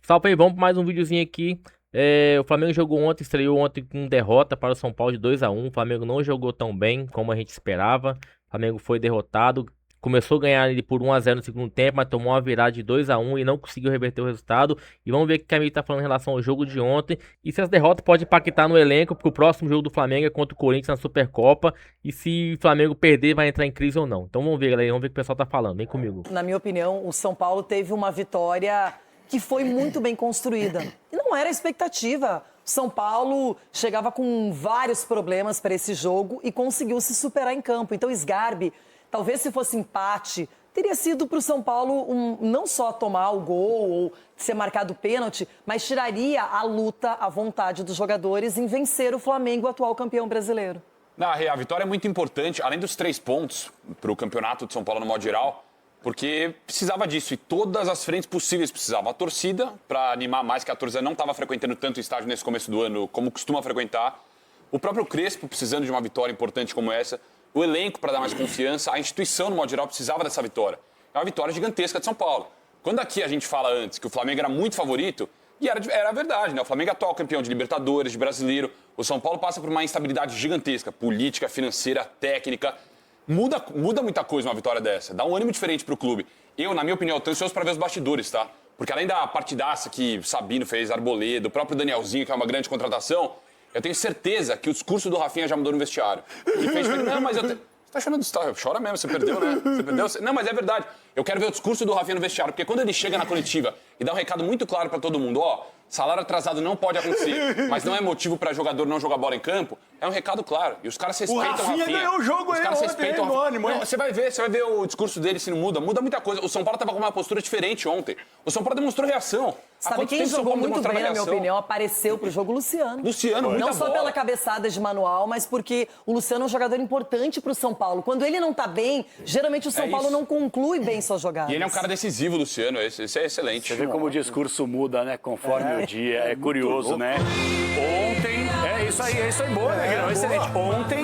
Salve aí, vamos para mais um videozinho aqui. O Flamengo jogou ontem, estreou ontem com derrota para o São Paulo de 2-1. O Flamengo não jogou tão bem como a gente esperava. O Flamengo foi derrotado. Começou a ganhar ele por 1-0 no segundo tempo, mas tomou uma virada de 2-1 e não conseguiu reverter o resultado. E vamos ver o que a Camille tá falando em relação ao jogo de ontem. E se as derrotas podem impactar no elenco, porque o próximo jogo do Flamengo é contra o Corinthians na Supercopa. E se o Flamengo perder, vai entrar em crise ou não. Então vamos ver, galera. Vamos ver o que o pessoal tá falando. Vem comigo. Na minha opinião, o São Paulo teve uma vitória que foi muito bem construída. E não era a expectativa. O São Paulo chegava com vários problemas para esse jogo e conseguiu se superar em campo. Então, Sgarbi, talvez se fosse empate, teria sido para o São Paulo não só tomar o gol ou ser marcado pênalti, mas tiraria a luta, a vontade dos jogadores em vencer o Flamengo, o atual campeão brasileiro. A vitória é muito importante, além dos 3 pontos para o campeonato de São Paulo no modo geral, porque precisava disso e todas as frentes possíveis precisavam. A torcida, para animar mais, que a torcida não estava frequentando tanto o estádio nesse começo do ano como costuma frequentar. O próprio Crespo precisando de uma vitória importante como essa. O elenco para dar mais confiança. A instituição, no modo geral, precisava dessa vitória. É uma vitória gigantesca de São Paulo. Quando aqui a gente fala antes que o Flamengo era muito favorito, e era verdade, né? O Flamengo é atual campeão de Libertadores, de Brasileiro. O São Paulo passa por uma instabilidade gigantesca, política, financeira, técnica. Muda muita coisa uma vitória dessa. Dá um ânimo diferente pro clube. Eu, na minha opinião, tô ansioso para ver os bastidores, tá? Porque além da partidaça que Sabino fez, Arboleda, o próprio Danielzinho, que é uma grande contratação, eu tenho certeza que o discurso do Rafinha já mudou no vestiário. Ele fez, não, mas você tá chorando, chora mesmo, você perdeu, né? Você perdeu. Não, mas é verdade. Eu quero ver o discurso do Rafinha no vestiário, porque quando ele chega na coletiva e dá um recado muito claro para todo mundo, salário atrasado não pode acontecer, mas não é motivo para jogador não jogar bola em campo, é um recado claro. E os caras respeitam o Rafinha. Ganhou o jogo os caras respeitam o Rafinha. Não, você vai ver o discurso dele se não muda. Muda muita coisa. O São Paulo estava com uma postura diferente ontem. O São Paulo demonstrou reação. Sabe quem jogou muito bem, na minha opinião, apareceu pro jogo? Luciano. Luciano, muita Não só bola. pela cabeçada de manual, mas porque o Luciano é um jogador importante pro São Paulo. Quando ele não tá bem, geralmente o São Paulo não conclui bem suas jogadas. E ele é um cara decisivo, Luciano. Esse é excelente. Você vê como o discurso muda, né? Conforme o dia. É curioso, né? Ontem... É isso aí, boa, né, Guilherme? Excelente. Ontem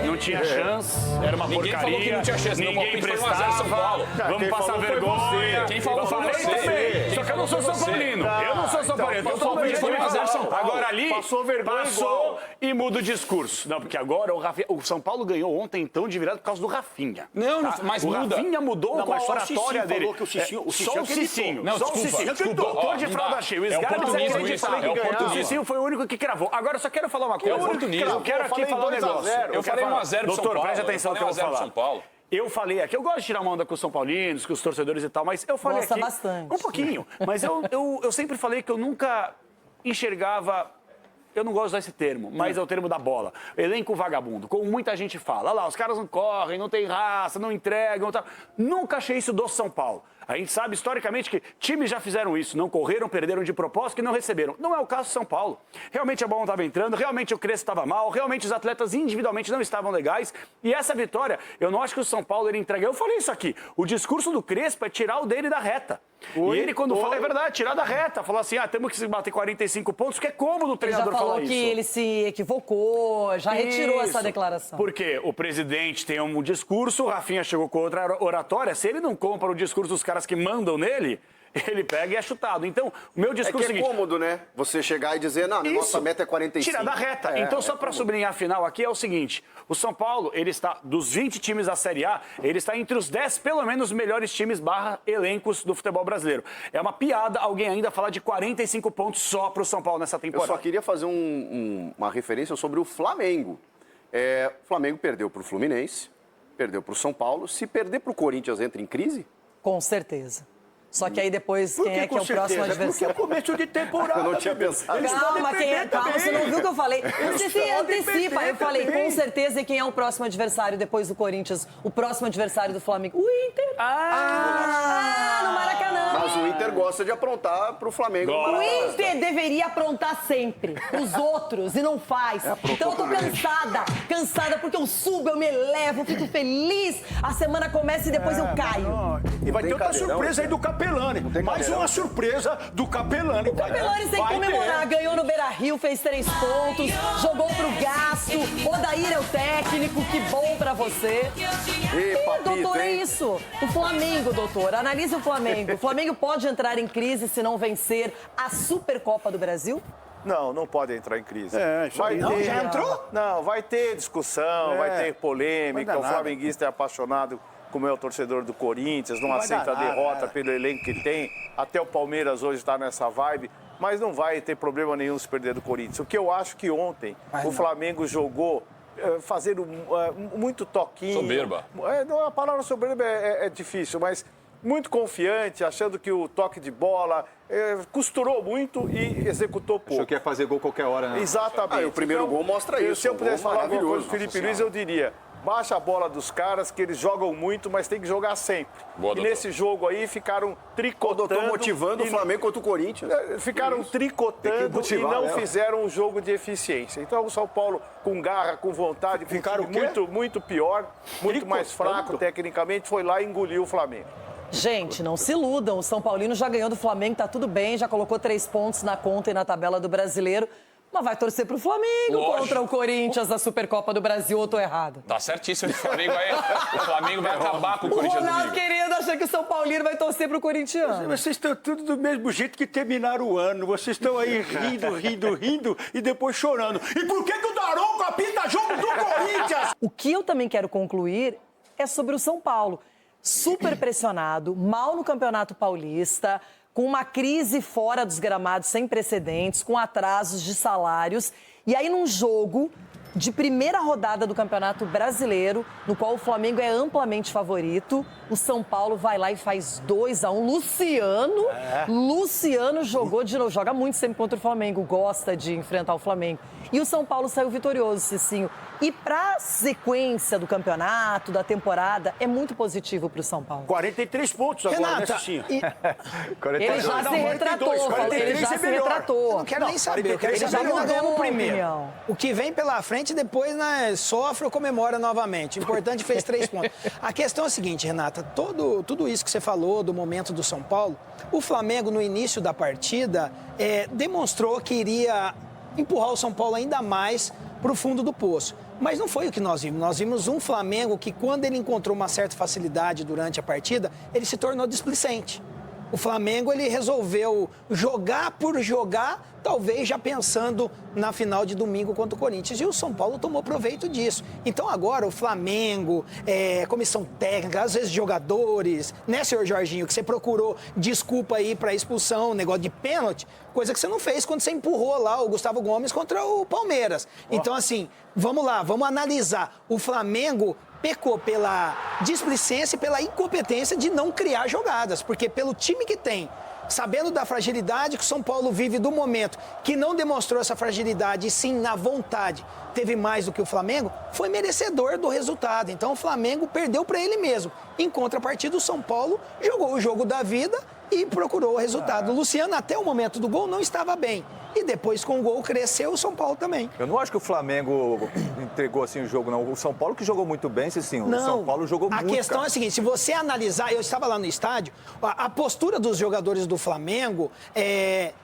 não tinha chance, era uma Ninguém porcaria. falou que não tinha chance. Ninguém Foi 1 a 0 São Paulo. Vamos passar vergonha. Quem falou foi você. Também. Só que eu não sou São Paulino. Eu não sou São Paulino. Eu sou Foi 1 a 0 São Paulo. Agora ali, passou vergonha igual. e muda o discurso. Não, porque agora o São Paulo ganhou ontem, então, de virada por causa do Rafinha. Não, mas o muda. Rafinha mudou com a mas só o oratória Cicinho dele. falou que o Cicinho Só o Cicinho. Não, Só o desculpa, Cicinho. desculpa. Doutor de Não fralda dá. cheia. O É Sgarbi oportunismo não isso, acreditava. é O oportunismo. Cicinho foi o único que cravou. Agora, eu só quero falar uma coisa. É oportunismo. Eu quero aqui falar um negócio. Eu falei 1 a 0 pro São Doutor, Paulo. preste atenção no que eu vou falar. São Paulo. Eu falei aqui, eu gosto de tirar uma onda com os São Paulinos, com os torcedores e tal, mas eu falei Gosta aqui... bastante. Um pouquinho. Mas eu sempre falei que eu nunca enxergava... Eu não gosto desse termo, mas é o termo da bola. Elenco vagabundo, como muita gente fala. Olha lá, os caras não correm, não tem raça, não entregam, tal. Nunca achei isso do São Paulo. A gente sabe historicamente que times já fizeram isso, não correram, perderam de propósito e não receberam. Não é o caso do São Paulo. Realmente a bola não estava entrando, realmente o Crespo estava mal, realmente os atletas individualmente não estavam legais. E essa vitória, eu não acho que o São Paulo ele entrega. Eu falei isso aqui, o discurso do Crespo é tirar o dele da reta. E ele, quando fala, é verdade, tirar da reta. Falar assim, temos que bater 45 pontos, que é cômodo o treinador falar isso. Ele já falou que ele se equivocou, já retirou essa declaração. Porque o presidente tem um discurso, o Rafinha chegou com outra oratória. Se ele não compra o discurso dos caras que mandam nele, ele pega e é chutado. Então, o meu discurso É que é cômodo, né? Você chegar e dizer, não, nossa meta é 45. Tira da reta. Então, só para sublinhar a final aqui, é o seguinte. O São Paulo, ele está, dos 20 times da Série A, ele está entre os 10, pelo menos, melhores times / elencos do futebol brasileiro. É uma piada alguém ainda falar de 45 pontos só para o São Paulo nessa temporada. Eu só queria fazer uma referência sobre o Flamengo. O Flamengo perdeu para o Fluminense, perdeu para o São Paulo. Se perder para o Corinthians, entra em crise? Com certeza. Só que aí depois, quem é que é o próximo adversário? Porque é começo de temporada. Eu não tinha pensado. Calma, você não viu o que eu falei? Você se antecipa. Eu falei, com certeza, e quem é o próximo adversário depois do Corinthians? O próximo adversário do Flamengo? O Inter. No Maracanã. Mas o Inter gosta de aprontar pro Flamengo. O Inter deveria aprontar sempre os outros e não faz. Então eu tô cansada porque eu subo, eu me elevo, eu fico feliz. A semana começa e depois eu caio. E vai ter outra surpresa aí do Capelani. Mais uma surpresa do Capelani. O Capelani sem comemorar, ganhou no Beira-Rio, fez 3 pontos, jogou pro gasto. Odair é o técnico, que bom pra você. Papito, Doutor, é hein? isso. O Flamengo, doutor, analise o Flamengo. O Flamengo Flamengo pode entrar em crise se não vencer a Supercopa do Brasil? Não, não pode entrar em crise. Não, já entrou? Não, vai ter discussão, vai ter polêmica. Vai dar O nada. flamenguista é apaixonado, como é o torcedor do Corinthians, não vai aceita a dar nada, derrota pelo elenco que tem. Até o Palmeiras hoje está nessa vibe. Mas não vai ter problema nenhum se perder do Corinthians. O que eu acho que ontem o Flamengo jogou fazendo muito toquinho. Soberba. Não, a palavra soberba é difícil, mas muito confiante, achando que o toque de bola costurou muito e executou pouco. Achou que ia fazer gol qualquer hora, né? Exatamente. E o primeiro gol mostra isso. Se eu um pudesse gol falar alguma coisa maravilhoso, do Felipe nossa Luiz, eu diria: baixa a bola dos caras, que eles jogam muito, mas tem que jogar sempre. Boa, e doutor. nesse jogo aí ficaram O tricotando. doutor motivando o Flamengo contra o Corinthians. Ficaram Tem tricotando que motivar, e não né? fizeram um jogo de eficiência. Então o São Paulo, com garra, com vontade, Ficaram o quê? muito pior, muito mais fraco Tricotando? tecnicamente, foi lá e engoliu o Flamengo. Gente, não se iludam. O São Paulino já ganhou do Flamengo, tá tudo bem, já colocou 3 pontos na conta e na tabela do Brasileiro. Mas vai torcer pro Flamengo Lógico. contra o Corinthians da Supercopa do Brasil, ou tô errado? Tá certíssimo. O Flamengo vai acabar com o O Corinthians Ronaldo domingo. querido acha que o São Paulino vai torcer pro corintiano. Vocês estão tudo do mesmo jeito que terminaram o ano. Vocês estão aí rindo e depois chorando. E por que o Daronco apita jogo do Corinthians? O que eu também quero concluir é sobre o São Paulo. Super pressionado, mal no Campeonato Paulista, com uma crise fora dos gramados sem precedentes, com atrasos de salários. E aí, num jogo de primeira rodada do Campeonato Brasileiro, no qual o Flamengo é amplamente favorito, o São Paulo vai lá e faz 2-1. Luciano jogou de novo, joga muito sempre contra o Flamengo, gosta de enfrentar o Flamengo. E o São Paulo saiu vitorioso, Cicinho. E para a sequência do campeonato, da temporada, é muito positivo para o São Paulo. 43 pontos agora, né, Renata, Cicinho? Ele já se retratou, ele já se retratou. eu não quero nem saber. Eu quero ele já saber nós ganhamos o mudou a primeiro. opinião. O que vem pela frente, depois né, sofre ou comemora novamente. O importante fez 3 pontos. A questão é a seguinte, Renata. Tudo isso que você falou do momento do São Paulo, o Flamengo, no início da partida, demonstrou que iria empurrar o São Paulo ainda mais para o fundo do poço. Mas não foi o que nós vimos. Nós vimos um Flamengo que, quando ele encontrou uma certa facilidade durante a partida, ele se tornou displicente. O Flamengo ele resolveu jogar por jogar, talvez já pensando na final de domingo contra o Corinthians. E o São Paulo tomou proveito disso. Então agora o Flamengo, comissão técnica, às vezes jogadores, né, senhor Jorginho, que você procurou desculpa aí para expulsão, negócio de pênalti, coisa que você não fez quando você empurrou lá o Gustavo Gomes contra o Palmeiras. Então assim, vamos lá, vamos analisar. O Flamengo pecou pela displicência e pela incompetência de não criar jogadas, porque pelo time que tem, sabendo da fragilidade que o São Paulo vive do momento, que não demonstrou essa fragilidade e sim na vontade, teve mais do que o Flamengo, foi merecedor do resultado. Então o Flamengo perdeu para ele mesmo. Em contrapartida, o São Paulo jogou o jogo da vida e procurou o resultado. O Luciano, até o momento do gol, não estava bem. E depois, com o gol, cresceu o São Paulo também. Eu não acho que o Flamengo entregou assim o jogo, não. O São Paulo que jogou muito bem, sim. O Não, São Paulo jogou muito. A questão cara. é a seguinte, se você analisar, eu estava lá no estádio, a postura dos jogadores do Flamengo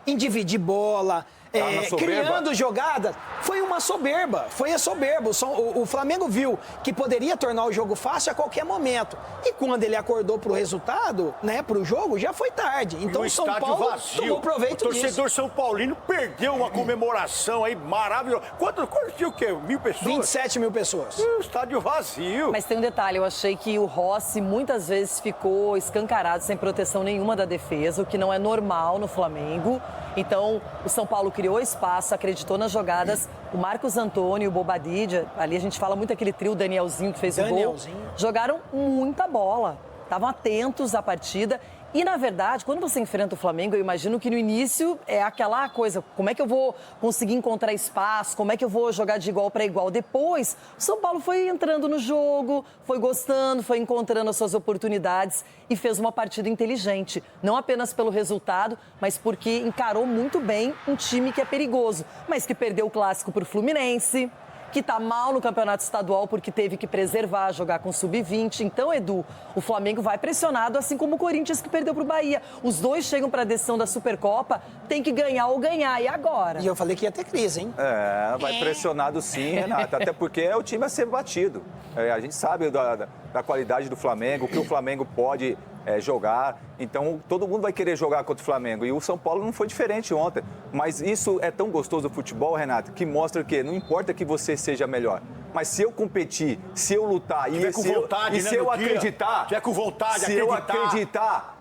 em dividir bola, na soberba. criando jogadas, foi uma soberba, foi a soberba. O Flamengo viu que poderia tornar o jogo fácil a qualquer momento. E quando ele acordou pro resultado, né, pro jogo, já foi tarde. Então No o São estádio Paulo vazio, tomou proveito o disso. torcedor São Paulino perdeu uma comemoração aí maravilhosa. Quanto tinha o quê? 1.000 pessoas? 27 mil pessoas. O estádio vazio. Mas tem um detalhe, eu achei que o Rossi muitas vezes ficou escancarado, sem proteção nenhuma da defesa, o que não é normal no Flamengo. Então, o São Paulo criou espaço, acreditou nas jogadas. O Marcos Antônio e o Bobadilla, ali a gente fala muito aquele trio, o Danielzinho que fez o gol, jogaram muita bola, estavam atentos à partida. E, na verdade, quando você enfrenta o Flamengo, eu imagino que no início é aquela coisa, como é que eu vou conseguir encontrar espaço, como é que eu vou jogar de igual para igual. Depois, o São Paulo foi entrando no jogo, foi gostando, foi encontrando as suas oportunidades e fez uma partida inteligente. Não apenas pelo resultado, mas porque encarou muito bem um time que é perigoso, mas que perdeu o clássico para o Fluminense, que está mal no campeonato estadual porque teve que preservar, jogar com sub-20. Então, Edu, o Flamengo vai pressionado, assim como o Corinthians que perdeu para o Bahia. Os dois chegam para a decisão da Supercopa, tem que ganhar ou ganhar. E agora? E eu falei que ia ter crise, hein? Vai pressionado sim, Renata, até porque é o time a ser batido. A gente sabe da qualidade do Flamengo, o que o Flamengo pode jogar. Então, todo mundo vai querer jogar contra o Flamengo. E o São Paulo não foi diferente ontem. Mas isso é tão gostoso do futebol, Renato, que mostra que não importa que você seja melhor. Mas se eu competir, se eu lutar e com vontade, né, se eu no dia. acreditar... Tiver com vontade, se eu acreditar,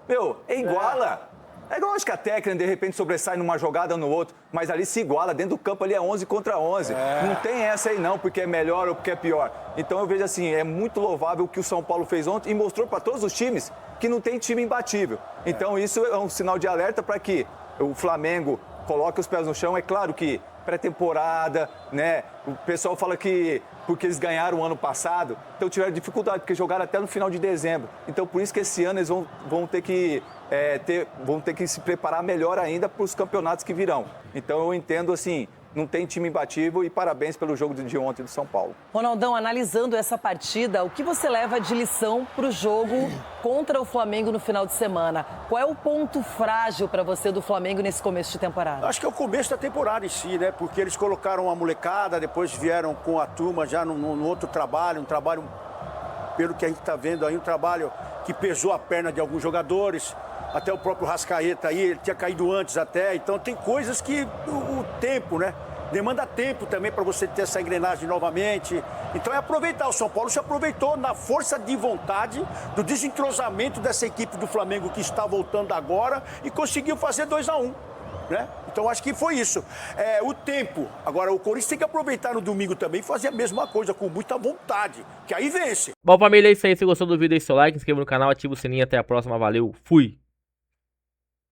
iguala. É lógico que a técnica, de repente, sobressai numa jogada ou no outro, mas ali se iguala, dentro do campo ali é 11 contra 11. Não tem essa aí não, porque é melhor ou porque é pior. Então eu vejo assim, é muito louvável o que o São Paulo fez ontem e mostrou para todos os times que não tem time imbatível. Então isso é um sinal de alerta para que o Flamengo coloque os pés no chão. É claro que pré-temporada, né? O pessoal fala que porque eles ganharam o ano passado, então tiveram dificuldade, porque jogaram até no final de dezembro. Então por isso que esse ano eles vão ter que se preparar melhor ainda para os campeonatos que virão. Então eu entendo assim, não tem time imbatível e parabéns pelo jogo de ontem do São Paulo. Ronaldão, analisando essa partida, o que você leva de lição para o jogo contra o Flamengo no final de semana? Qual é o ponto frágil para você do Flamengo nesse começo de temporada? Acho que é o começo da temporada em si, né? Porque eles colocaram a molecada, depois vieram com a turma já no outro trabalho, um trabalho, pelo que a gente está vendo aí, um trabalho que pesou a perna de alguns jogadores. Até o próprio Rascaeta aí, ele tinha caído antes até. Então tem coisas que o tempo, né? Demanda tempo também para você ter essa engrenagem novamente. Então é aproveitar. O São Paulo se aproveitou na força de vontade do desentrosamento dessa equipe do Flamengo que está voltando agora e conseguiu fazer 2-1. Né? Então acho que foi isso. O tempo. Agora o Corinthians tem que aproveitar no domingo também e fazer a mesma coisa com muita vontade, que aí vence. Bom, família, é isso aí. Se gostou do vídeo, deixe seu like, inscreva no canal, ativa o sininho. Até a próxima. Valeu, fui!